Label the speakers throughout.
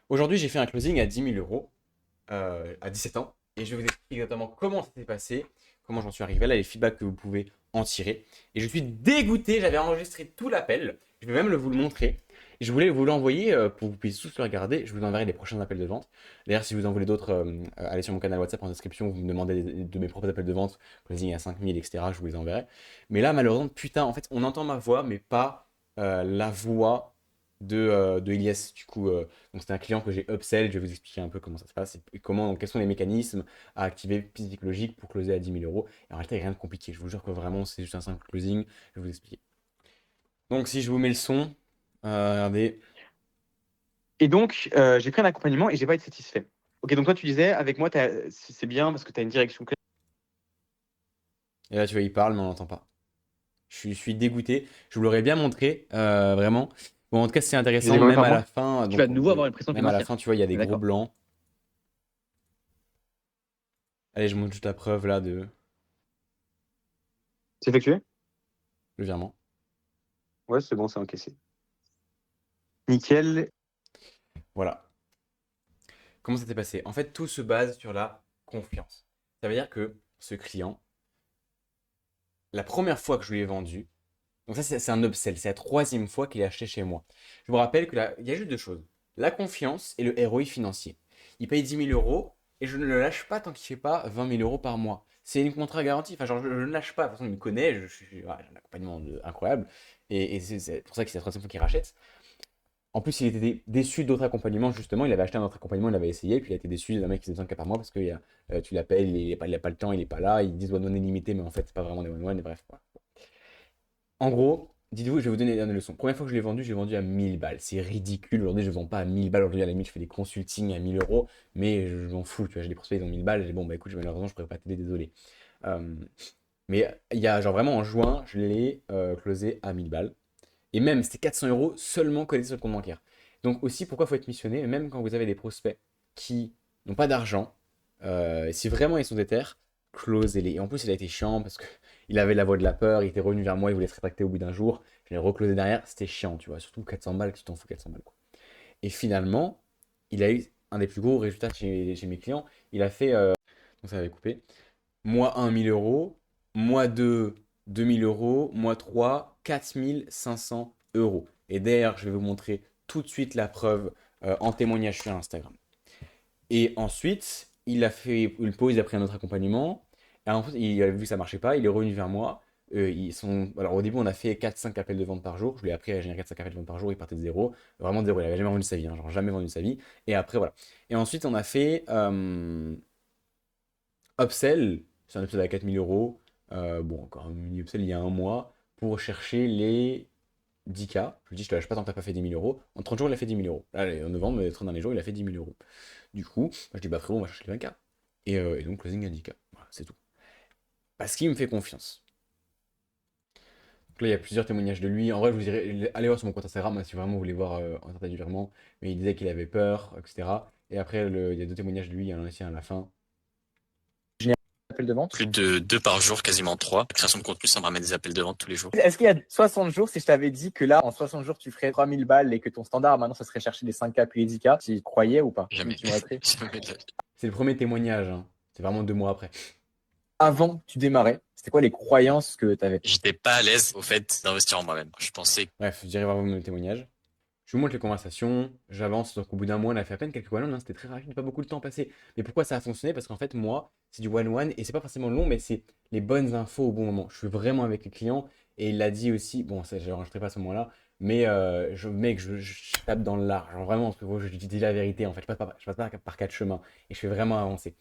Speaker 1: Aujourd'hui, j'ai fait un closing à 10 000 euros à 17 ans et je vais vous expliquer exactement comment ça s'est passé, comment j'en suis arrivé là, les feedbacks que vous pouvez en tirer. Et je suis dégoûté, j'avais enregistré tout l'appel, je vais même vous le montrer. Et je voulais vous l'envoyer pour que vous puissiez tous le regarder. Je vous enverrai les prochains appels de vente. D'ailleurs, si vous en voulez d'autres, allez sur mon canal WhatsApp en description, vous me demandez de mes propres appels de vente, closing à 5 000, etc. Je vous les enverrai. Mais là, malheureusement, putain, en fait, on entend ma voix, mais pas la voix de Elias. Du coup, donc c'est un client que j'ai upsell, je vais vous expliquer un peu comment ça se passe et comment, quels sont les mécanismes à activer psychologique pour closer à 10 000 euros. Et en réalité, il n'y a rien de compliqué, je vous jure que vraiment c'est juste un simple closing, je vais vous expliquer. Donc si je vous mets le son, regardez,
Speaker 2: Et donc, j'ai pris un accompagnement et j'ai pas été satisfait. Ok, donc toi, tu disais, avec moi, c'est bien parce que tu as une direction claire.
Speaker 1: et là tu vois, il parle, mais on n'entend pas. Je suis dégoûté, je vous l'aurais bien montré, vraiment. Bon, en tout cas, c'est
Speaker 2: Tu faisais
Speaker 1: intéressant,
Speaker 2: combien
Speaker 1: même
Speaker 2: par
Speaker 1: à la
Speaker 2: mois?
Speaker 1: fin,
Speaker 2: Tu vas
Speaker 1: donc
Speaker 2: de nouveau avoir une pression
Speaker 1: même à la fin,
Speaker 2: financière.
Speaker 1: tu vois, il y a
Speaker 2: On
Speaker 1: des
Speaker 2: est
Speaker 1: gros
Speaker 2: d'accord.
Speaker 1: blancs. Allez, je montre juste la preuve là de
Speaker 2: C'est effectué?
Speaker 1: le virement.
Speaker 2: Ouais, c'est bon, c'est encaissé. Nickel.
Speaker 1: Voilà. Comment ça s'est passé? En fait, tout se base sur la confiance. Ça veut dire que ce client, la première fois que je lui ai vendu, donc ça c'est un upsell, c'est la troisième fois qu'il est acheté chez moi. Je vous rappelle il y a juste deux choses, la confiance et le ROI financier. Il paye 10 000 euros et je ne le lâche pas tant qu'il ne fait pas 20 000 euros par mois. C'est une contrat garantie, enfin genre je ne lâche pas, de toute façon il me connaît, voilà, j'ai un accompagnement incroyable et c'est pour ça que c'est la troisième fois qu'il rachète. En plus, il était déçu d'autres accompagnements, justement. Il avait acheté un autre accompagnement, il avait essayé, puis il a été déçu d'un mec qui faisait 5 cas par mois parce que tu l'appelles, il a pas le temps, il est pas là. Ils disent one-one illimité, mais en fait, c'est pas vraiment des one-one, et bref. Voilà. En gros, dites-vous, je vais vous donner une leçon. Première fois que je l'ai vendu à 1000 balles. C'est ridicule. Aujourd'hui, je ne vends pas à 1000 balles. Aujourd'hui, à la limite, je fais des consultings à 1000 euros, mais je m'en fous. Tu vois, j'ai des prospects, ils ont 1000 balles. J'ai bon, bah écoute, malheureusement, je pourrais pas t'aider, désolé. Euh, mais il y a genre vraiment en juin, je l'ai closé à 1000 balles. Et même, c'était 400 euros seulement connectés sur le compte bancaire. Donc aussi, pourquoi il faut être missionné, même quand vous avez des prospects qui n'ont pas d'argent, si vraiment ils sont déter, closez-les. Et en plus, il a été chiant parce que il avait la voix de la peur, il était revenu vers moi, il voulait se rétracter au bout d'un jour. Je l'ai reclosé derrière, c'était chiant, tu vois. Surtout 400 balles, tu t'en fous 400 balles, quoi. Et finalement, il a eu un des plus gros résultats chez mes clients. Il a fait, donc ça avait coupé, mois 1, 1000 euros, mois 2, 2000 euros, mois 3, 4500 euros. Et d'ailleurs, je vais vous montrer tout de suite la preuve en témoignage sur Instagram. Et ensuite, il a fait une pause, il a pris un autre accompagnement. Et en fait, il a vu que ça marchait pas, il est revenu vers moi. Alors au début, on a fait 4-5 appels de vente par jour. Je lui ai appris à générer 4-5 appels de vente par jour. Il partait de zéro, vraiment de zéro. Il avait jamais vendu de sa vie, hein, genre jamais vendu de sa vie. Et après, voilà. Et ensuite, on a fait upsell. C'est un upsell à 4000 euros. Bon, encore un mini upsell il y a un mois pour chercher les 10K. Je lui dis, je te lâche pas tant que t'as pas fait 10 000 euros. En 30 jours, il a fait 10 000 euros. Là, en novembre, les 30 derniers jours, il a fait 10 000 euros. Du coup, moi, je dis, bah frérot, on va chercher les 20K. Et donc, closing à 10K. Voilà, c'est tout. Parce qu'il me fait confiance. Donc là, il y a plusieurs témoignages de lui. En vrai, je vous dirais, allez voir sur mon compte Instagram hein, si vraiment vous voulez voir en détail du virement. Mais il disait qu'il avait peur, etc. Et après, il y a deux témoignages de lui, il y en a aussi à la fin.
Speaker 2: Appel de vente.
Speaker 3: Plus de deux par jour, quasiment trois. La création de contenu, ça me ramène des appels de vente tous les jours.
Speaker 2: Est-ce qu'il y a 60 jours, si je t'avais dit que là, en 60 jours, tu ferais 3000 balles et que ton standard, maintenant, ça serait chercher les 5K puis les 10K, tu y croyais ou pas?
Speaker 3: Jamais.
Speaker 2: Tu m'aurais pris?
Speaker 3: Jamais de la vie.
Speaker 1: C'est le premier témoignage, hein. C'est vraiment 2 mois après.
Speaker 2: Avant que tu démarrais, c'était quoi les croyances que tu avais?
Speaker 3: J'étais pas à l'aise au fait d'investir en moi-même. Je pensais
Speaker 1: Bref, j'irai voir le témoignage. Je vous montre les conversations, j'avance, donc au bout d'un mois, on a fait à peine quelques one-on, hein, c'était très rapide, pas beaucoup de temps passé. Mais pourquoi ça a fonctionné? Parce qu'en fait, moi, c'est du one-one, et c'est pas forcément long, mais c'est les bonnes infos au bon moment. Je suis vraiment avec le client, et il l'a dit aussi, bon, ça, je n'enregistrerai pas à ce moment-là, mais mec, je tape dans l'art, genre vraiment, parce que je dis la vérité, en fait, je passe pas par quatre chemins, et je fais vraiment avancer.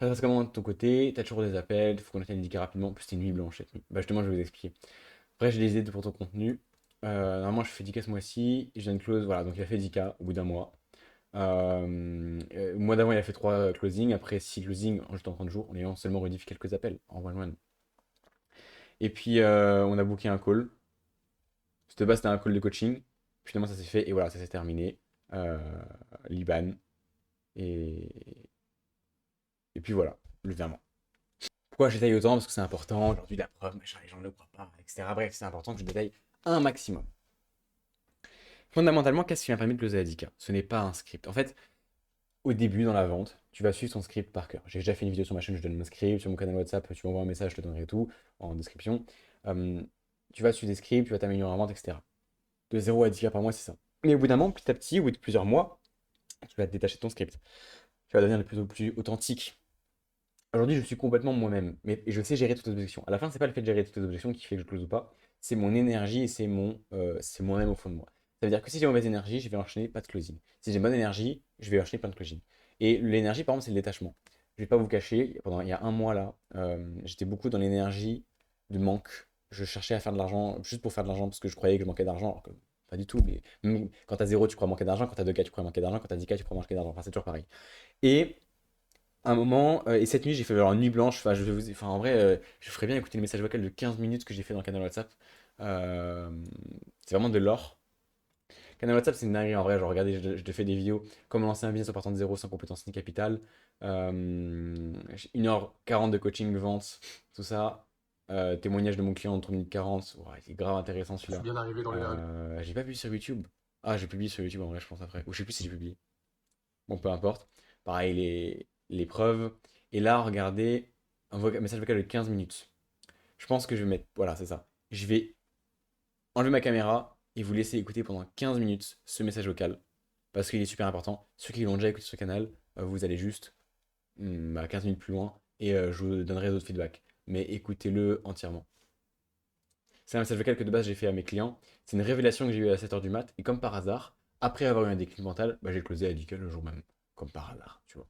Speaker 1: Ça se passe comment de ton côté? T'as toujours des appels, faut qu'on ait indiqué rapidement, en plus c'était une nuit blanche cette nuit. Bah justement, je vais vous expliquer. Après, j'ai des idées pour ton contenu. Normalement, je fais 10K ce mois-ci. Je viens de close. Voilà, donc il a fait 10K au bout d'un mois. Au mois d'avant, il a fait 3 closings. Après 6 closings en juste en 30 jours. En ayant seulement rediffé quelques appels en one-one. Et puis, on a booké un call. C'était base, c'était un call de coaching. Finalement, ça s'est fait. Et voilà, ça s'est terminé. Euh, Liban. Et, et puis voilà, le virement. Pourquoi je détaille autant? Parce que c'est important. Aujourd'hui, la preuve, machin, les gens ne le croient pas, etc. Bref, c'est important que je détaille un maximum. Fondamentalement, qu'est-ce qui m'a permis de closer la 10K? Ce n'est pas un script. En fait, au début dans la vente, tu vas suivre ton script par cœur. J'ai déjà fait une vidéo sur ma chaîne, je donne mon script. Sur mon canal WhatsApp, tu m'envoies un message, je te donnerai tout en description. Euh, Tu vas suivre des scripts, tu vas t'améliorer en vente, etc. De 0 à 10K par mois, c'est ça. Mais au bout d'un moment, petit à petit, au bout de plusieurs mois, tu vas te détacher de ton script. Tu vas devenir de plus en plus authentique. Aujourd'hui, je suis complètement moi-même, mais et je sais gérer toutes les objections. À la fin, c'est pas le fait de gérer toutes les objections qui fait que je close ou pas, c'est mon énergie et c'est moi-même au fond de moi. Ça veut dire que si j'ai mauvaise énergie, je vais enchaîner pas de closing. Si j'ai bonne énergie, je vais enchaîner plein de closing. Et l'énergie, par exemple, c'est le détachement. Je vais pas vous cacher, il y a un mois là, j'étais beaucoup dans l'énergie de manque. Je cherchais à faire de l'argent juste pour faire de l'argent parce que je croyais que je manquais d'argent, alors que pas du tout. Mais même quand t'as 0, tu crois manquer d'argent, quand t'as 2K, tu crois manquer d'argent, quand t'as 10K, tu crois manquer d'argent. Enfin, c'est toujours pareil. Et un moment, et cette nuit, j'ai fait genre une nuit blanche. Enfin, enfin, en vrai, je ferais bien écouter le message vocal de 15 minutes que j'ai fait dans le canal WhatsApp. Euh, c'est vraiment de l'or. Canal WhatsApp, c'est une dinguerie en vrai. Genre, regardez, je te fais des vidéos. Comment lancer un business en partant de zéro sans compétences ni capital. 1h40 de coaching, vente, tout ça. Témoignage de mon client en 3 minutes 40. Ouais, c'est grave intéressant
Speaker 4: Je suis
Speaker 1: celui-là.
Speaker 4: bien arrivé dans les rêves.
Speaker 1: J'ai pas publié sur YouTube. Ah, j'ai publié sur YouTube en vrai, je pense après. Ou je sais plus si j'ai publié. Bon, peu importe. Pareil, les preuves. Et là, regardez, un message vocal de 15 minutes. Je pense que je vais mettre. Voilà, c'est ça. Je vais enlever ma caméra et vous laisser écouter pendant 15 minutes ce message vocal. Parce qu'il est super important. Ceux qui l'ont déjà écouté sur le canal, vous allez juste 15 minutes plus loin et je vous donnerai d'autres feedbacks. Mais écoutez-le entièrement. C'est un message vocal que de base j'ai fait à mes clients. C'est une révélation que j'ai eue à 7h du mat. Et comme par hasard, après avoir eu un déclic mental, bah, j'ai closé à 10K le jour même. Comme par hasard, tu vois.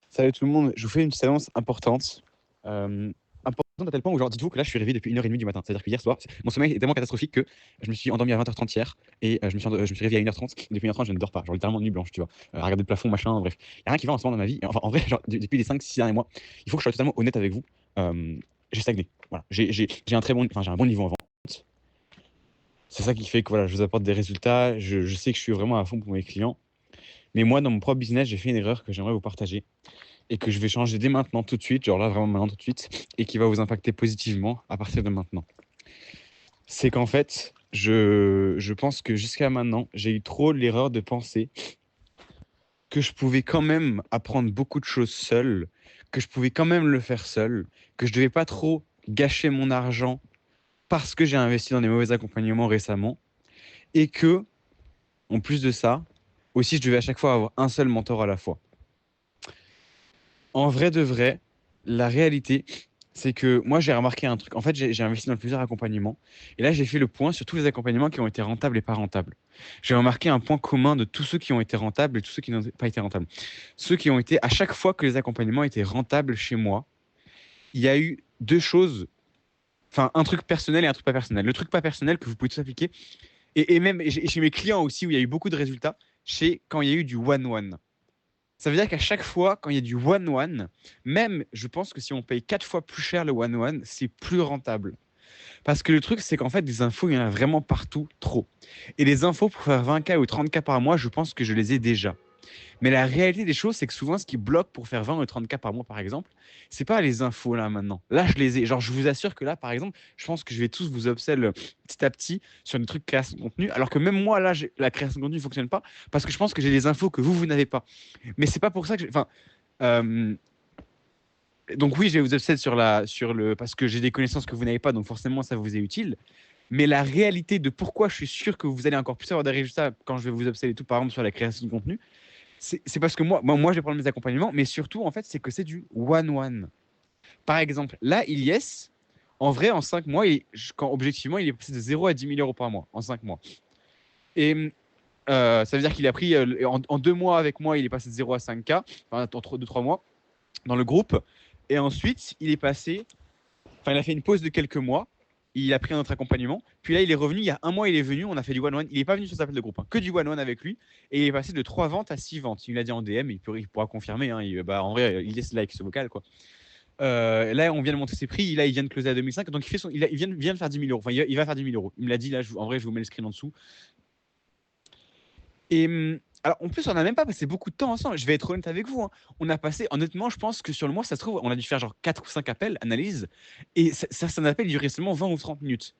Speaker 2: Salut tout le monde, je vous fais une petite annonce importante. Importante à tel point où, genre, dites-vous que là, je suis réveillé depuis 1h30 du matin. C'est-à-dire que hier soir, mon sommeil est tellement catastrophique que je me suis endormi à 20h30 hier et je me suis réveillé à 1h30. Depuis 1h30, je ne dors pas. Genre, littéralement, nuit blanche, tu vois. À regarder le plafond, machin, bref. Il n'y a rien qui va en ce moment dans ma vie. Enfin, en vrai, genre, depuis les 5-6 derniers mois, il faut que je sois totalement honnête avec vous. J'ai stagné. Voilà. J'ai un très bon, enfin, j'ai un bon niveau en vente. C'est ça qui fait que voilà, je vous apporte des résultats. Je sais que je suis vraiment à fond pour mes clients. Mais moi, dans mon propre business, j'ai fait une erreur que j'aimerais vous partager et que je vais changer dès maintenant, tout de suite, genre là, vraiment maintenant, tout de suite, et qui va vous impacter positivement à partir de maintenant. C'est qu'en fait, je pense que jusqu'à maintenant, j'ai eu trop l'erreur de penser que je pouvais quand même apprendre beaucoup de choses seul, que je pouvais quand même le faire seul, que je devais pas trop gâcher mon argent parce que j'ai investi dans des mauvais accompagnements récemment, et que, en plus de ça, aussi, je devais à chaque fois avoir un seul mentor à la fois. En vrai de vrai, la réalité, c'est que moi, j'ai remarqué un truc. En fait, j'ai investi dans plusieurs accompagnements. Et là, j'ai fait le point sur tous les accompagnements qui ont été rentables et pas rentables. J'ai remarqué un point commun de tous ceux qui ont été rentables et tous ceux qui n'ont pas été rentables. Ceux qui ont été, à chaque fois que les accompagnements étaient rentables chez moi, il y a eu deux choses. Enfin, un truc personnel et un truc pas personnel. Le truc pas personnel que vous pouvez tous appliquer. Et même chez mes clients aussi, où il y a eu beaucoup de résultats, c'est quand il y a eu du one-one. Ça veut dire qu'à chaque fois, quand il y a du one-one, même je pense que si on paye 4 fois plus cher le one-one, c'est plus rentable. Parce que le truc, c'est qu'en fait, des infos, il y en a vraiment partout trop. Et les infos pour faire 20K ou 30K par mois, je pense que je les ai déjà. Mais la réalité des choses, c'est que souvent, ce qui bloque pour faire 20 ou 30K par mois, par exemple, c'est pas les infos là maintenant. Là, je les ai. Genre, je vous assure que là, par exemple, je pense que je vais tous vous upsell petit à petit sur des trucs création de contenu. Alors que même moi, là, la création de contenu ne fonctionne pas parce que je pense que j'ai des infos que vous n'avez pas. Mais c'est pas pour ça que. Enfin, euh, donc oui, je vais vous upsell parce que j'ai des connaissances que vous n'avez pas, donc forcément, ça vous est utile. Mais la réalité de pourquoi je suis sûr que vous allez encore plus avoir des résultats quand je vais vous upsell et tout, par exemple, sur la création de contenu, c'est parce que moi, je vais prendre mes accompagnements, mais surtout, en fait, c'est que c'est du one-one. Par exemple, là, Ilyes, en vrai, en 5 mois, objectivement, il est passé de 0 à 10 000 euros par mois, en 5 mois. Et ça veut dire qu'il a pris, en 2 mois avec moi, il est passé de 0 à 5K, enfin, en 2-3 mois, dans le groupe. Et ensuite, il a fait une pause de quelques mois. Il a pris un autre accompagnement. Puis là, il est revenu. Il y a un mois, il est venu. On a fait du one-one. Il n'est pas venu sur sa appel de groupe, hein, que du one-one avec lui. Et il est passé de 3 ventes à 6 ventes. Il l'a dit en DM. Il pourra confirmer. Hein, en vrai, il laisse like ce vocal, quoi. Là, on vient de monter ses prix. Là, il vient de closer à 2005. Donc, il vient de faire 10 000 euros. Enfin, il va faire 10 000 euros. Il me l'a dit. Là, en vrai, je vous mets le screen en dessous. Et alors, en plus, on n'a même pas passé beaucoup de temps ensemble. Je vais être honnête avec vous, hein. On a passé, honnêtement, je pense que sur le mois, ça se trouve, on a dû faire genre 4 ou 5 appels, analyse. Et ça un appel, il durait seulement 20 ou 30 minutes.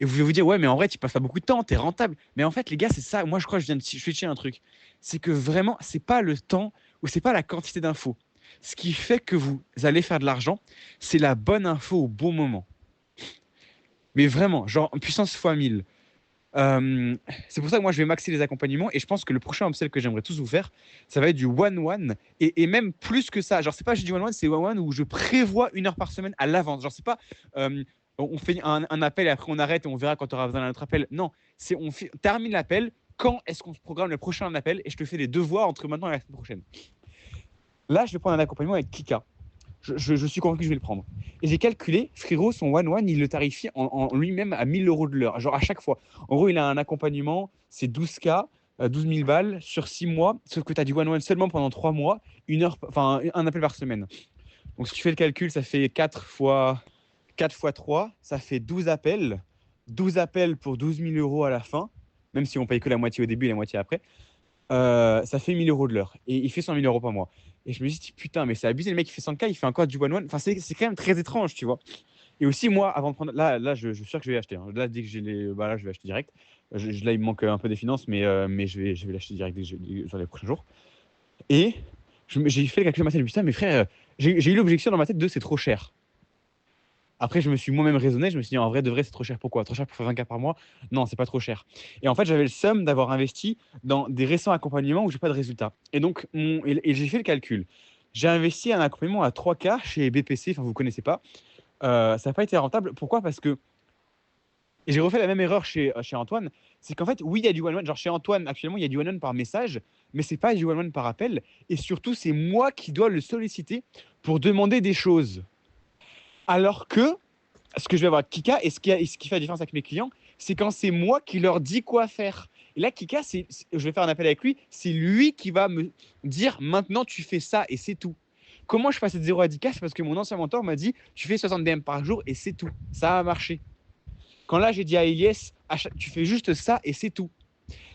Speaker 2: Et vous allez vous dire, ouais, mais en vrai, tu passes pas beaucoup de temps, tu es rentable. Mais en fait, les gars, c'est ça. Moi, je crois que je viens de switcher un truc. C'est que vraiment, c'est pas le temps ou c'est pas la quantité d'infos. Ce qui fait que vous allez faire de l'argent, c'est la bonne info au bon moment. Mais vraiment, genre puissance fois 1000. Euh, c'est pour ça que moi je vais maxer les accompagnements et je pense que le prochain upsell que j'aimerais tous vous faire, ça va être du one-one et même plus que ça. Genre, c'est pas juste du one-one, c'est one-one où je prévois 1 heure par semaine à l'avance. Genre, c'est pas on fait un appel et après on arrête et on verra quand tu auras besoin d'un autre appel. Non, c'est termine l'appel. Quand est-ce qu'on se programme le prochain appel et je te fais les devoirs entre maintenant et la semaine prochaine. Là, je vais prendre un accompagnement avec Kika. Je suis convaincu que je vais le prendre. Et j'ai calculé, frérot, son one-one, il le tarifie en lui-même à 1000 euros de l'heure. Genre à chaque fois. En gros, il a un accompagnement, c'est 12K, 12 000 balles sur 6 mois. Sauf que tu as du one-one seulement pendant 3 mois, 1 heure, enfin un appel par semaine. Donc si tu fais le calcul, ça fait 4 fois 3, ça fait 12 appels. 12 appels pour 12 000 euros à la fin, même si on paye que la moitié au début et la moitié après. Ça fait 1000 euros de l'heure. Et il fait 100 000 euros par mois. Et je me dis, putain, mais c'est abusé, le mec, il fait 100K, il fait encore du one-one. Enfin, c'est quand même très étrange, tu vois. Et aussi, moi, avant de prendre. Là je suis sûr que je vais acheter. Hein. Là, dès que j'ai les. Bah, là, je vais acheter direct. Là, il me manque un peu des finances, mais je vais l'acheter direct sur les prochains jours. Et j'ai fait le calcul dans ma tête, putain, mais frère, j'ai eu l'objection dans ma tête de c'est trop cher. Après, je me suis moi-même raisonné, je me suis dit en vrai, de vrai, c'est trop cher. Pourquoi? Trop cher pour faire 20K par mois? Non, c'est pas trop cher. Et en fait, j'avais le seum d'avoir investi dans des récents accompagnements où j'ai pas de résultat. Et donc, et j'ai fait le calcul. J'ai investi un accompagnement à 3K chez BPC, enfin, vous connaissez pas. Ça n'a pas été rentable. Pourquoi? Parce que, et j'ai refait la même erreur chez Antoine, c'est qu'en fait, oui, il y a du one-one. Genre chez Antoine, actuellement, il y a du one-one par message, mais c'est pas du one-one par appel. Et surtout, c'est moi qui dois le solliciter pour demander des choses. Alors que ce que je vais avoir avec Kika et ce qui fait la différence avec mes clients, c'est quand c'est moi qui leur dis quoi faire. Et là, Kika, je vais faire un appel avec lui, c'est lui qui va me dire maintenant tu fais ça et c'est tout. Comment je passe de 0 à 10K? C'est parce que mon ancien mentor m'a dit tu fais 60 DM par jour et c'est tout. Ça a marché. Quand là, j'ai dit à Elias, tu fais juste ça et c'est tout.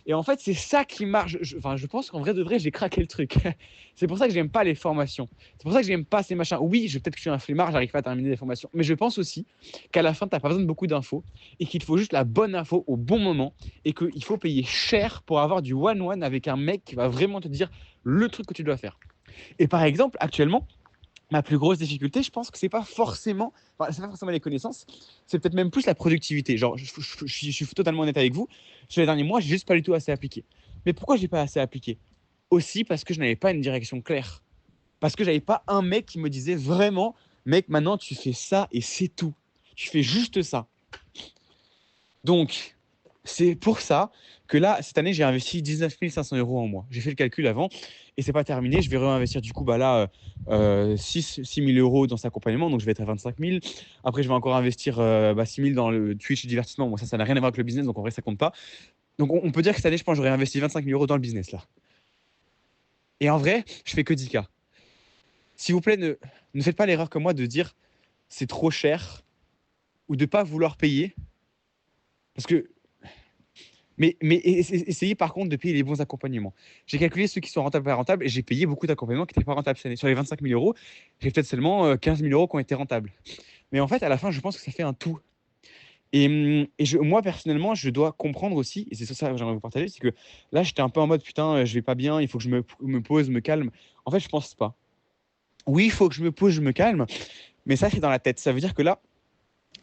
Speaker 2: Et en fait, c'est ça qui marche. Je pense qu'en vrai de vrai, j'ai craqué le truc. C'est pour ça que j'aime pas les formations. C'est pour ça que j'aime pas ces machins. Oui, peut-être que je suis un flemmard, j'arrive pas à terminer les formations. Mais je pense aussi qu'à la fin, tu n'as pas besoin de beaucoup d'infos et qu'il te faut juste la bonne info au bon moment et qu'il faut payer cher pour avoir du one-one avec un mec qui va vraiment te dire le truc que tu dois faire. Et par exemple, actuellement, ma plus grosse difficulté, je pense que c'est pas forcément les connaissances, c'est peut-être même plus la productivité. Genre, je suis totalement honnête avec vous. Sur les derniers mois, j'ai juste pas du tout assez appliqué. Mais pourquoi j'ai pas assez appliqué? Aussi parce que je n'avais pas une direction claire. Parce que j'avais pas un mec qui me disait vraiment, mec, maintenant tu fais ça et c'est tout. Tu fais juste ça. Donc, c'est pour ça que là, cette année, j'ai investi 19 500 euros en mois. J'ai fait le calcul avant et c'est pas terminé. Je vais réinvestir du coup 6 000 euros dans cet accompagnement. Donc, je vais être à 25 000. Après, je vais encore investir 6 000 dans le Twitch divertissement. Bon, ça n'a rien à voir avec le business. Donc, en vrai, ça compte pas. Donc, on peut dire que cette année, je pense que j'aurais investi 25 000 euros dans le business là. Et en vrai, je fais que 10K. S'il vous plaît, ne faites pas l'erreur comme moi de dire c'est trop cher ou de ne pas vouloir payer. Parce que Mais essayez par contre de payer les bons accompagnements. J'ai calculé ceux qui sont rentables et pas rentables et j'ai payé beaucoup d'accompagnements qui n'étaient pas rentables cette année. Sur les 25 000 euros, j'ai peut-être seulement 15 000 euros qui ont été rentables. Mais en fait, à la fin, je pense que ça fait un tout. Moi, personnellement, je dois comprendre aussi, et c'est ça que j'aimerais vous partager, c'est que là, j'étais un peu en mode putain, je vais pas bien, il faut que je me pose, me calme. En fait, je pense pas. Oui, il faut que je me pose, je me calme, mais ça, c'est dans la tête. Ça veut dire que là,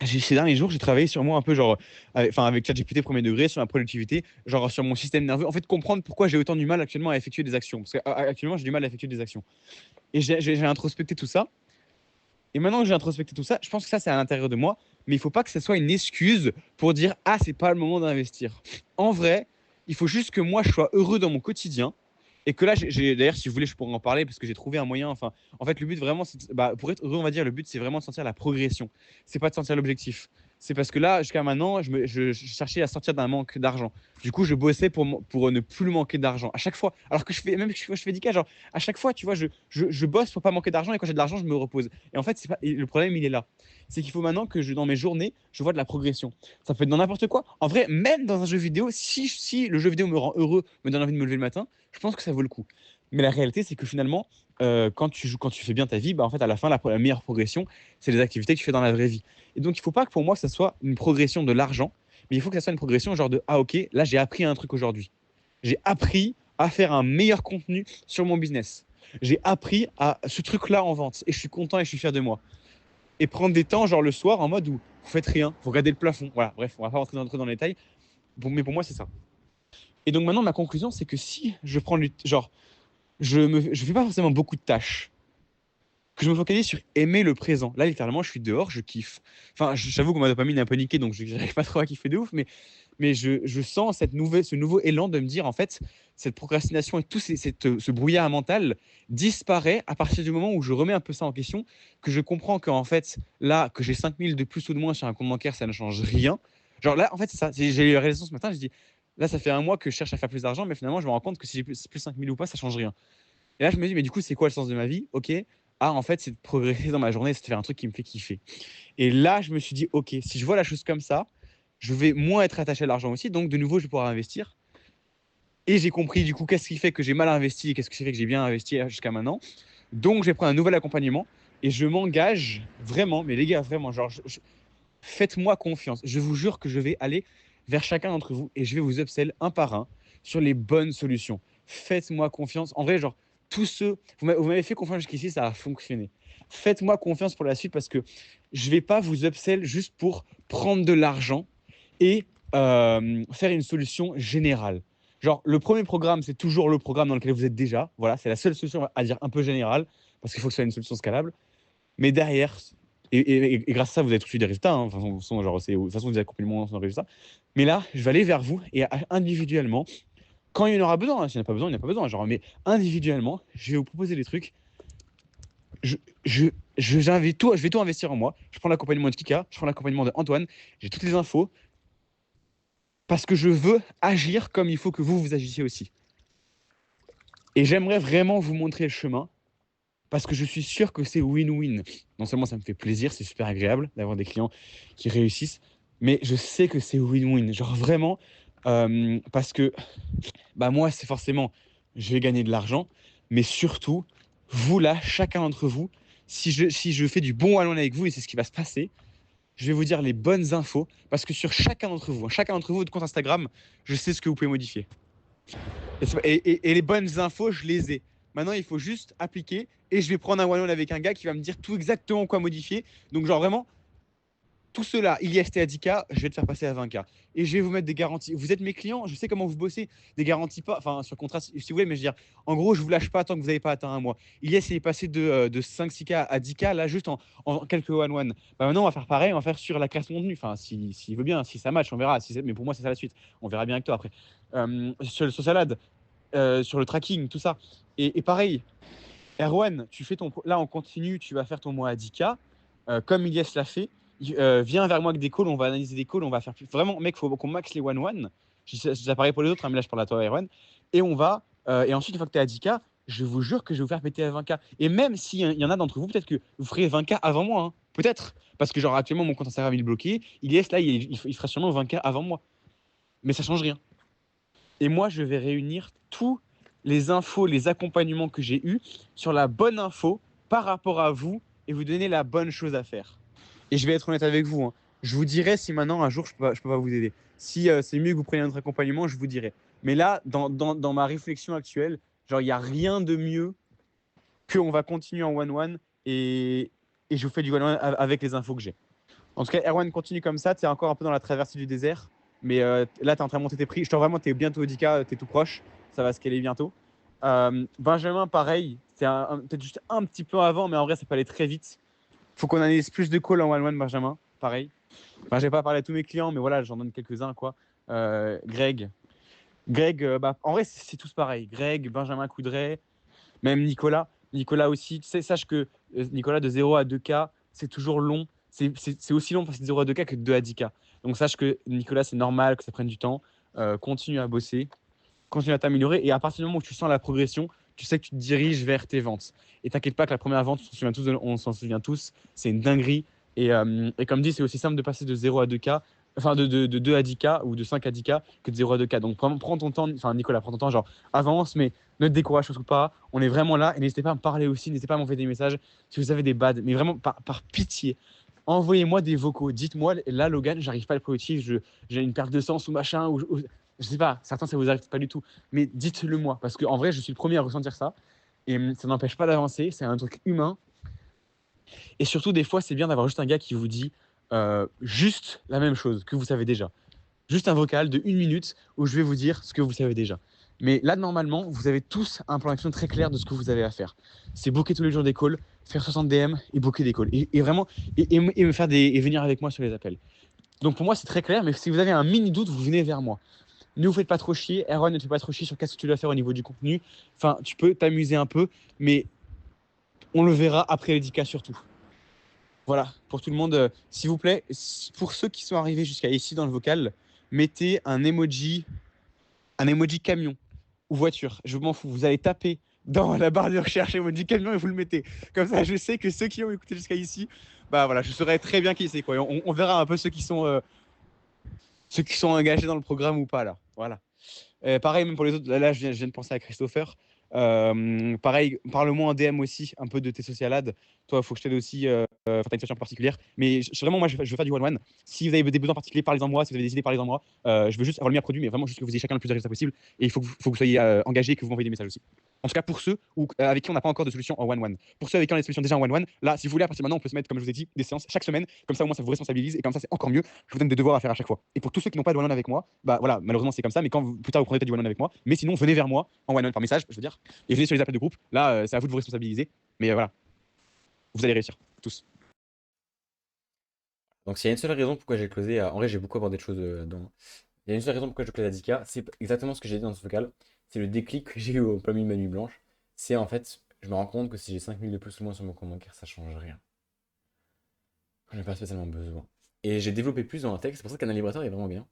Speaker 2: ces derniers jours, j'ai travaillé sur moi un peu, genre, avec ChatGPT premier degré, sur ma productivité, genre sur mon système nerveux. En fait, comprendre pourquoi j'ai autant du mal actuellement à effectuer des actions. Parce qu'actuellement, j'ai du mal à effectuer des actions. Et j'ai introspecté tout ça. Et maintenant que j'ai introspecté tout ça, je pense que ça, c'est à l'intérieur de moi. Mais il ne faut pas que ce soit une excuse pour dire ah, c'est pas le moment d'investir. En vrai, il faut juste que moi, je sois heureux dans mon quotidien. Et que là, d'ailleurs, si vous voulez, je pourrais en parler parce que j'ai trouvé un moyen. Enfin, en fait, le but vraiment, pour être heureux, on va dire, le but, c'est vraiment de sentir la progression. C'est pas de sentir l'objectif. C'est parce que là, jusqu'à maintenant, je cherchais à sortir d'un manque d'argent. Du coup, je bossais pour ne plus manquer d'argent. À chaque fois, alors que je fais 10K, genre, à chaque fois, tu vois, je bosse pour pas manquer d'argent et quand j'ai de l'argent, je me repose. Et en fait, le problème, il est là. C'est qu'il faut maintenant que dans mes journées, je vois de la progression. Ça peut être dans n'importe quoi. En vrai, même dans un jeu vidéo, si le jeu vidéo me rend heureux, me donne envie de me lever le matin, je pense que ça vaut le coup. Mais la réalité, c'est que finalement, quand tu fais bien ta vie, bah, en fait, à la fin, la meilleure progression, c'est les activités que tu fais dans la vraie vie. Et donc, il ne faut pas que pour moi, ça soit une progression de l'argent, mais il faut que ça soit une progression genre de ah, ok, là, j'ai appris un truc aujourd'hui. J'ai appris à faire un meilleur contenu sur mon business. J'ai appris à ce truc-là en vente et je suis content et je suis fier de moi. Et prendre des temps, genre le soir, en mode où vous faites rien, vous regardez le plafond. Voilà, bref, on va pas rentrer dans les détails. Bon, mais pour moi, c'est ça. Et donc maintenant, ma conclusion, c'est que si je prends du. Genre, je fais pas forcément beaucoup de tâches, que je me focalise sur aimer le présent. Là, littéralement, je suis dehors, je kiffe. Enfin, j'avoue que ma dopamine est un peu niquée, donc je n'arrive pas trop à kiffer de ouf, mais je sens ce nouveau élan de me dire, en fait, cette procrastination et tout ce brouillard mental disparaît à partir du moment où je remets un peu ça en question, que je comprends qu'en fait, là, que j'ai 5 000 de plus ou de moins sur un compte bancaire, ça ne change rien. Genre là, en fait, c'est ça. J'ai eu la réalisation ce matin, j'ai dit, là, ça fait un mois que je cherche à faire plus d'argent, mais finalement, je me rends compte que si j'ai plus 5 000 ou pas, ça change rien. Et là, je me dis, mais du coup, c'est quoi le sens de ma vie? Ok. Ah, en fait, c'est de progresser dans ma journée, c'est de faire un truc qui me fait kiffer. Et là, je me suis dit, ok, si je vois la chose comme ça, je vais moins être attaché à l'argent aussi. Donc, de nouveau, je vais pouvoir investir. Et j'ai compris, du coup, qu'est-ce qui fait que j'ai mal investi et qu'est-ce qui fait que j'ai bien investi jusqu'à maintenant. Donc, je vais prendre un nouvel accompagnement et je m'engage vraiment, mais les gars, vraiment, genre, faites-moi confiance. Je vous jure que je vais aller vers chacun d'entre vous et je vais vous upsell un par un sur les bonnes solutions. Faites-moi confiance. En vrai, genre, tous ceux, vous m'avez fait confiance jusqu'ici, ça a fonctionné. Faites-moi confiance pour la suite parce que je ne vais pas vous upsell juste pour prendre de l'argent et faire une solution générale. Genre, le premier programme, c'est toujours le programme dans lequel vous êtes déjà. Voilà, c'est la seule solution à dire un peu générale parce qu'il faut que ce soit une solution scalable. Mais derrière, et grâce à ça, vous avez tout de suite des résultats. Hein. De toute façon, genre, de toute façon, vous accompagnez le monde dans résultat. Mais là, je vais aller vers vous et individuellement, quand il y en aura besoin, hein, s'il n'y en a pas besoin, il n'y en a pas besoin. Genre, mais individuellement, je vais vous proposer des trucs. Je, je, je vais tout investir en moi. Je prends l'accompagnement de Kika, je prends l'accompagnement de Antoine, j'ai toutes les infos parce que je veux agir comme il faut que vous agissiez aussi. Et j'aimerais vraiment vous montrer le chemin parce que je suis sûr que c'est win-win. Non seulement ça me fait plaisir, c'est super agréable d'avoir des clients qui réussissent, mais je sais que c'est win-win. Genre vraiment, parce que bah moi, c'est forcément, je vais gagner de l'argent, mais surtout, vous là, chacun d'entre vous, si je fais du bon one avec vous, et c'est ce qui va se passer, je vais vous dire les bonnes infos, parce que sur chacun d'entre vous, votre compte Instagram, je sais ce que vous pouvez modifier. Et les bonnes infos, je les ai. Maintenant, il faut juste appliquer et je vais prendre un one-on avec un gars qui va me dire tout exactement quoi modifier. Donc, genre vraiment, tout cela, IST à 10K, je vais te faire passer à 20K. Et je vais vous mettre des garanties. Vous êtes mes clients, je sais comment vous bossez. Des garanties pas, enfin, sur contrat, si vous voulez, mais je veux dire, en gros, je vous lâche pas tant que vous n'avez pas atteint un mois. IS est passé de 5-6K à 10K, là, juste en quelques one-one. Bah, maintenant, on va faire pareil, on va faire sur la création de contenu. Enfin, s'il veut bien, si ça match, on verra. Mais pour moi, c'est ça la suite. On verra bien avec toi après. Sur Salade, sur le tracking, tout ça. Et pareil, Erwan, tu fais là, on continue, tu vas faire ton mois à 10K, comme Ilyes l'a fait. Viens vers moi avec des calls, on va analyser des calls, on va faire vraiment, mec, il faut qu'on max les one-one. Ça paraît pour les autres, hein, mais là, je parle à toi, Erwan. Et on va, et ensuite, une fois que tu es à 10K, je vous jure que je vais vous faire péter à 20K. Et même s'il y en a d'entre vous, peut-être que vous ferez 20K avant moi, hein. Peut-être. Parce que, genre, actuellement, mon compte Instagram, il est bloqué. Ilyes, là, il fera sûrement 20K avant moi. Mais ça change rien. Et moi, je vais réunir tous les infos, les accompagnements que j'ai eus sur la bonne info par rapport à vous et vous donner la bonne chose à faire. Et je vais être honnête avec vous. Hein. Je vous dirai si maintenant, un jour, je peux pas vous aider. Si c'est mieux que vous preniez notre accompagnement, je vous dirai. Mais là, dans ma réflexion actuelle, genre, il n'y a rien de mieux qu'on va continuer en one-one et je vous fais du one-one avec les infos que j'ai. En tout cas, Erwan, continue comme ça. Tu es encore un peu dans la traversée du désert. Mais là, tu es en train de monter tes prix. Je te vraiment, tu es bientôt au 10K, tu es tout proche. Ça va scaler bientôt. Benjamin, pareil. C'est peut-être juste un petit peu avant, mais en vrai, ça peut aller très vite. Faut qu'on analyse plus de calls en one-one, Benjamin. Pareil. Enfin, je vais pas parler à tous mes clients, mais voilà, j'en donne quelques-uns, quoi. Greg. Greg, en vrai, c'est tous pareil. Greg, Benjamin Coudray, même Nicolas. Nicolas aussi. Tu sais, sache que Nicolas, de 0 à 2K, c'est toujours long. C'est aussi long passer de 0 à 2K que de 2 à 10K. Donc sache que Nicolas, c'est normal que ça prenne du temps. Continue à bosser, continue à t'améliorer. Et à partir du moment où tu sens la progression, tu sais que tu te diriges vers tes ventes. Et t'inquiète pas que la première vente, on s'en souvient tous, c'est une dinguerie. Et comme dit, c'est aussi simple de passer de 0 à 2K enfin de 2 à 10K ou de 5 à 10K que de 0 à 2K. Donc prends ton temps, enfin Nicolas, prends ton temps, genre avance, mais ne te décourage surtout pas. On est vraiment là et n'hésitez pas à me parler aussi, n'hésitez pas à m'envoyer des messages si vous avez des bads, mais vraiment par pitié. Envoyez-moi des vocaux. Dites-moi, là, Logan, j'arrive pas à le productif, j'ai une perte de sens ou machin, ou je sais pas, certains ça vous arrive pas du tout, mais dites-le moi, parce qu'en vrai, je suis le premier à ressentir ça et ça n'empêche pas d'avancer, c'est un truc humain. Et surtout, des fois, c'est bien d'avoir juste un gars qui vous dit juste la même chose que vous savez déjà. Juste un vocal de 1 minute où je vais vous dire ce que vous savez déjà. Mais là, normalement, vous avez tous un plan d'action très clair de ce que vous avez à faire. C'est booker tous les jours des calls, faire 60 DM et booker des calls. Et vraiment, et me faire et venir avec moi sur les appels. Donc pour moi, c'est très clair, mais si vous avez un mini doute, vous venez vers moi. Ne vous faites pas trop chier. Aaron, ne te fais pas trop chier sur qu'est-ce que tu dois faire au niveau du contenu. Enfin, tu peux t'amuser un peu, mais on le verra après les 10K surtout. Voilà, pour tout le monde, s'il vous plaît, pour ceux qui sont arrivés jusqu'à ici dans le vocal, mettez un emoji camion ou voiture. Je m'en fous. Vous allez taper dans la barre de recherche emoji camion et vous le mettez. Comme ça, je sais que ceux qui ont écouté jusqu'à ici, bah voilà, je saurais très bien qui c'est quoi. On verra un peu ceux qui sont engagés dans le programme ou pas là. Voilà. Pareil, même pour les autres, là je viens de penser à Christopher. Pareil, parle-moi en DM aussi un peu de tes social ads. Toi, il faut que je t'aide aussi. T'as une situation particulière. Mais vraiment, moi, je veux faire du one-one. Si vous avez des besoins particuliers, parlez-en moi. Si vous avez des idées, parlez-en moi. Je veux juste avoir le meilleur produit, mais vraiment juste que vous ayez chacun le plus de résultats possible. Et il faut que vous soyez engagés et que vous m'envoyez des messages aussi. En tout cas, pour ceux avec qui on n'a pas encore de solution en one-one. Pour ceux avec qui on a des solutions déjà en one-one, là, si vous voulez, à partir de maintenant, on peut se mettre, comme je vous ai dit, des séances chaque semaine. Comme ça, au moins, ça vous responsabilise. Et comme ça, c'est encore mieux. Je vous donne des devoirs à faire à chaque fois. Et pour tous ceux qui n'ont pas de one-one avec moi, bah voilà, malheureusement, c'est comme ça. Mais quand plus tard, vous prendrez peut-être du one-one avec moi. Mais sinon, venez vers moi en one-one par message, je veux dire. Et venez sur les appels de groupe. Là, c'est à vous de vous responsabiliser. Mais voilà, vous allez réussir. Tous.
Speaker 1: Donc s'il y a une seule raison pourquoi j'ai closé, en vrai j'ai beaucoup abordé de choses dans. Il y a une seule raison pourquoi je close à 10K, c'est exactement ce que j'ai dit dans ce vocal. C'est le déclic que j'ai eu au plein milieu de ma nuit blanche. C'est en fait, je me rends compte que si j'ai 5 000 de plus ou moins sur mon compte bancaire, ça change rien. J'en ai pas spécialement besoin. Et j'ai développé plus dans un texte, c'est pour ça qu'un libérateur est vraiment bien.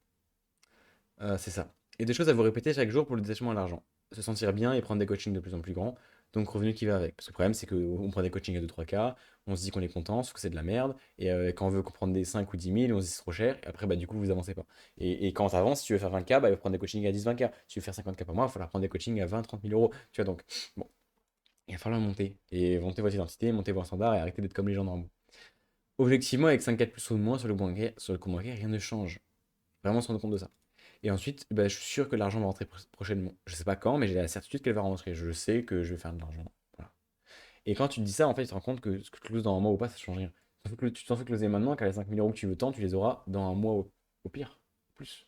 Speaker 1: C'est ça. Et des choses à vous répéter chaque jour pour le détachement à l'argent. Se sentir bien et prendre des coachings de plus en plus grands. Donc revenu qui va avec. Parce que le problème, c'est qu'on prend des coachings à 2-3K, on se dit qu'on est content, sauf que c'est de la merde. Et quand on veut prendre des 5 ou 10 000, on se dit c'est trop cher. Et après, bah, du coup, vous avancez pas. Et quand tu avances, si tu veux faire 20K, bah, il faut prendre des coachings à 10-20K. Si tu veux faire 50K par mois, il va falloir prendre des coachings à 20-30 000 euros. Tu vois, donc, bon, il va falloir monter. Et monter votre identité, monter vos standards et arrêter d'être comme les gens normaux. Objectivement, avec 5K de plus ou de moins sur le compte bancaire, rien ne change. Vraiment se rendre compte de ça. Et ensuite, bah, je suis sûr que l'argent va rentrer prochainement. Je sais pas quand, mais j'ai la certitude qu'elle va rentrer. Je sais que je vais faire de l'argent. Voilà. Et quand tu te dis ça, en fait, tu te rends compte que ce que tu closes dans un mois ou pas, ça change rien. Tu t'en fais closer maintenant, car les 5 000 euros que tu veux tant, tu les auras dans un mois au pire. Plus.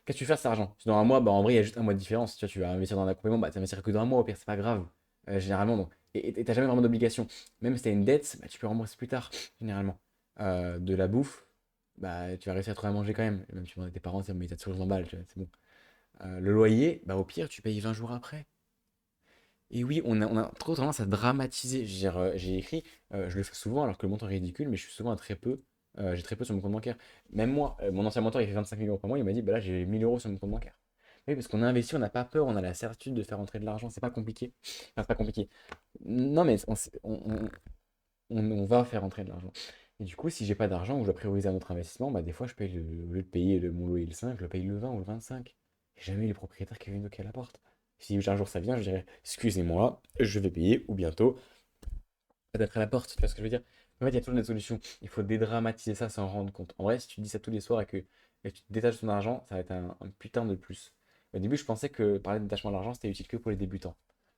Speaker 1: Qu'est-ce que tu fais de cet argent? Si dans un mois, bah, en vrai, il y a juste un mois de différence. Tu vas investir dans l'accompagnement, bah, tu vas investir que dans un mois au pire, c'est pas grave. Généralement, donc. Et t'as jamais vraiment d'obligation. Même si t'as une dette, bah, tu peux rembourser plus tard, généralement. De la bouffe, bah, tu vas réussir à trouver à manger quand même. Même si tu demandes à tes parents, mais t'as toujours 20 balles, tu vois, c'est bon. Le loyer, bah, au pire, tu payes 20 jours après. Et oui, on a trop tendance à dramatiser. Je veux dire, j'ai écrit, je le fais souvent alors que le montant est ridicule, mais je suis souvent à très peu. J'ai très peu sur mon compte bancaire. Même moi, mon ancien mentor, il fait 25 000 euros par mois, il m'a dit, bah là, j'ai 1 000 euros sur mon compte bancaire. Oui, parce qu'on a investi, on n'a pas peur, on a la certitude de faire entrer de l'argent, c'est pas compliqué. Enfin, c'est pas compliqué. Non, mais on va faire entrer de l'argent. Et du coup, si j'ai pas d'argent ou je dois prioriser un autre investissement, bah des fois, je paye au lieu de payer mon loyer le 5, je le paye le 20 ou le 25. Et jamais les propriétaires qui viennent toquer à la porte. Si un jour ça vient, je dirais, excusez-moi, je vais payer, ou bientôt, peut-être à la porte, tu vois ce que je veux dire? En fait, il y a toujours des solutions. Il faut dédramatiser ça sans rendre compte. En vrai, si tu dis ça tous les soirs et que tu te détaches de ton argent, ça va être un putain de plus. Au début, je pensais que parler de détachement de l'argent, c'était utile que pour les débutants,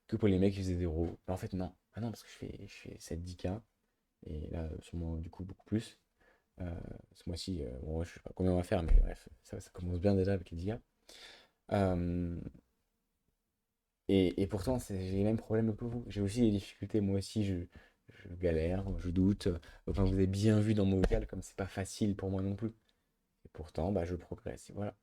Speaker 1: que pour les mecs qui faisaient 0. Mais en fait, non. Ah non, parce que je fais 7-10K, et là, sûrement, du coup, beaucoup plus. Ce mois-ci, bon, je sais pas combien on va faire, mais bref, ça commence bien déjà avec les 10K. Euh, et pourtant, j'ai les mêmes problèmes que vous. J'ai aussi des difficultés. Moi aussi, je galère, je doute. Enfin, vous avez bien vu dans mon vocal comme c'est pas facile pour moi non plus. Et pourtant, bah, je progresse. Et voilà.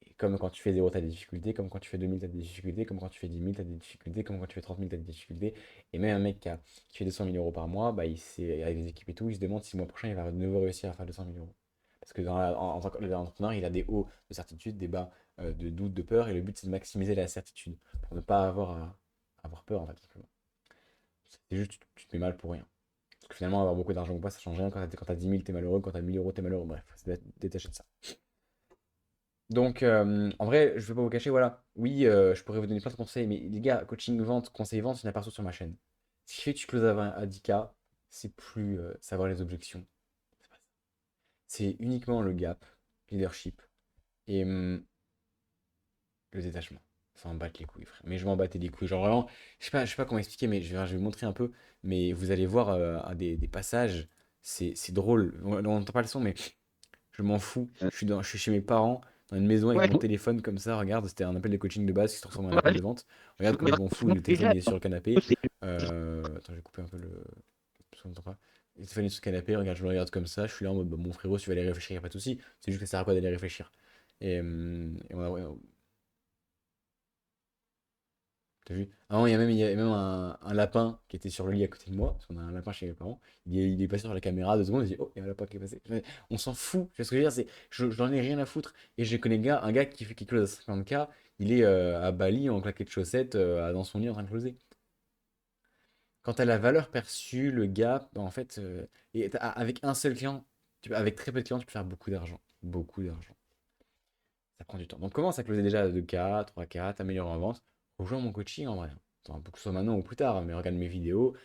Speaker 1: Et comme quand tu fais 0, tu as des difficultés. Comme quand tu fais 2 000, tu as des difficultés. Comme quand tu fais 10 000, tu as des difficultés. Comme quand tu fais 30 000, tu as des difficultés. Et même un mec qui fait 200 000 euros par mois, bah, avec des équipes et tout, il se demande si le mois prochain, il va de nouveau réussir à faire 200 000 euros. Parce que en tant qu'entrepreneur, il a des hauts de certitude, des bas de doute, de peur. Et le but, c'est de maximiser la certitude pour ne pas avoir peur, en fait, simplement. C'est juste, tu te mets mal pour rien. Parce que finalement, avoir beaucoup d'argent ou pas, ça change rien. Quand t'as 10 000, t'es malheureux. Quand t'as 1 000 euros, t'es malheureux. Bref, faut se détacher de ça. Donc, en vrai, je vais pas vous cacher, voilà. Oui, je pourrais vous donner plein de conseils, mais les gars, coaching vente, conseil vente, il n'y en a partout sur ma chaîne. Ce qui fait que tu closes à 10K, c'est plus savoir les objections. C'est pas ça. C'est uniquement le gap, leadership et le détachement. Ça en batte les couilles, frère. Mais je m'en battais les couilles. Genre vraiment, je sais pas comment expliquer, mais je vais vous montrer un peu. Mais vous allez voir des passages. C'est drôle. On n'entend pas le son, mais je m'en fous. Je suis chez mes parents, dans une maison avec
Speaker 2: Ouais.
Speaker 1: mon téléphone comme ça. Regarde, c'était un appel de coaching de base qui se transforme en un appel de vente. Regarde comme je m'en fous. Le téléphone il est sur le canapé. Attends, je vais couper un peu le. Parce qu'on n'entend pas. Le téléphone est sur le canapé. Regarde, je le regarde comme ça. Je suis là en mode, bah, mon frérot, si tu vas aller réfléchir, il n'y a pas de souci. C'est juste que ça sert à quoi d'aller réfléchir. Et t'as vu? Avant, il y a même un lapin qui était sur le lit à côté de moi, parce qu'on a un lapin chez mes parents. Il est passé sur la caméra 2 secondes, il dit, oh, il y a un lapin qui est passé. On s'en fout. Tu vois ce que je veux dire? J'en ai rien à foutre. Et je connais un gars qui close à 50K, il est à Bali en claquette de chaussettes, dans son lit en train de closer. Quant à la valeur perçue, le gap, bah, en fait, avec un seul client, avec très peu de clients, tu peux faire beaucoup d'argent. Beaucoup d'argent. Ça prend du temps. Donc commence à closer déjà à 2K, 3K, t'améliores en vente. Rejoins mon coaching en vrai. Attends, que ce soit maintenant ou plus tard, hein, mais regarde mes vidéos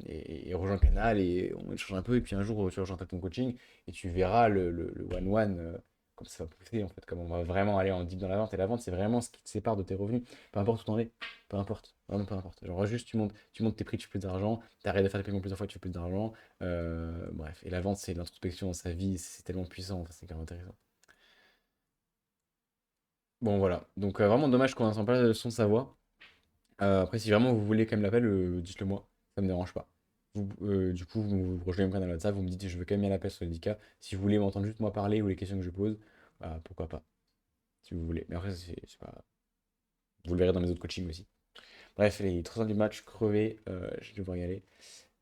Speaker 1: et rejoins le canal et on échange un peu. Et puis un jour, tu rejoins ton coaching et tu verras le one-one, comme ça va pousser en fait, comme on va vraiment aller en deep dans la vente. Et la vente, c'est vraiment ce qui te sépare de tes revenus. Peu importe où t'en es, peu importe, vraiment peu importe. Genre juste tu montes tes prix, tu fais plus d'argent, t'arrêtes de faire des paiements plusieurs fois, tu fais plus d'argent. Bref, et la vente, c'est l'introspection dans sa vie, c'est tellement puissant, enfin, c'est carrément intéressant. Bon voilà, donc vraiment dommage qu'on n'entende pas le son de sa voix. Après si vraiment vous voulez quand même l'appel, dites-le moi, ça me dérange pas. Du coup, vous rejoignez mon canal WhatsApp, vous me dites je veux quand même bien l'appel sur le 10K. Si vous voulez m'entendre juste moi parler ou les questions que je pose, bah, pourquoi pas, si vous voulez. Mais après, c'est pas. Vous le verrez dans mes autres coachings aussi. Bref, les 3 heures du match, crevé, je vais devoir y aller.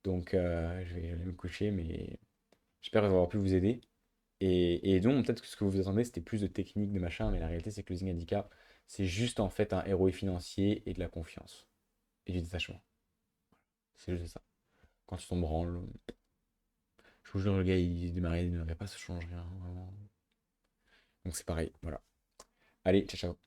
Speaker 1: Donc je vais aller me coucher, mais j'espère avoir pu vous aider. Et donc, peut-être que ce que vous attendez, c'était plus de technique, de machin, mais la réalité, c'est que le Zing Handicap, c'est juste en fait un ROI financier et de la confiance et du détachement. C'est juste ça. Quand tu t'en branles, je vous jure, le gars, il démarrait pas, ça change rien, vraiment. Donc c'est pareil, voilà. Allez, ciao, ciao.